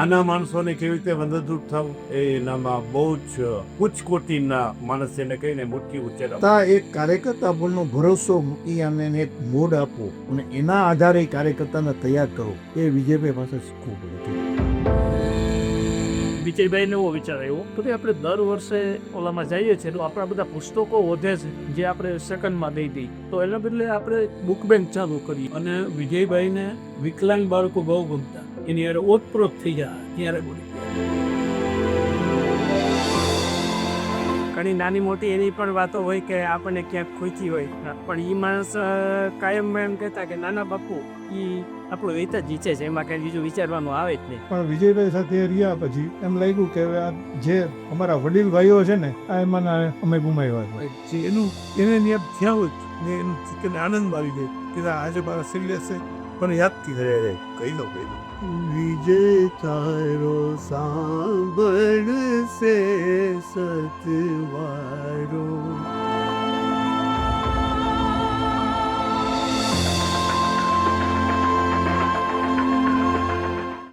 નાના માણસોને કેવી રીતે મદદરૂપ થવું એ એનામાં બહુ જ ઉચ્ચ કોટીના માણસ એને કહીને મોટી ઉચ્ચેર એક કાર્યકર્તા પરનો ભરોસો મૂકી અને એને એક મોડ આપવો અને એના આધારે કાર્યકર્તાને તૈયાર કરવો એ વિજયભાઈ પાસે શીખવું પડે. વિજયભાઈને એવો વિચાર આવ્યો તો કે આપણે દર વર્ષે ઓલામાં જઈએ છીએ તો આપણા બધા પુસ્તકો વધે છે જે આપણે સેકન્ડમાં દઈ દઈએ, તો એના બદલે આપણે બુક બેંક ચાલુ કરીએ. અને વિજયભાઈને વિકલાંગ બાળકો બહુ ગમતા, એની યારે ઓતપ્રોત થઈ જાય ત્યારે બોલી ઘણી નાની મોટી એની પણ વાતો હોય કે આપણને ક્યાંક ખોટી હોય, પણ એ માણસ કાયમ એમ કહેતા કે નાના બાપુ એ આપણું રીત જ જીતે છે, એમાં કઈ બીજું વિચારવાનું આવે જ નહીં. પણ વિજયભાઈ સાથે રહ્યા પછી એમ લાગ્યું કે હવે આ જે અમારા વડીલ ભાઈઓ છે ને આ એમાં અમે ગુમાવ્યા છે. જે એનું એને નિયમ થયા જ ને એનું કે આનંદ આવી જાય કે આજે મારા સિરિયસ છે પણ યાદથી રહે કહી દઉં વિજય તારો સાંભળ સે સતવારો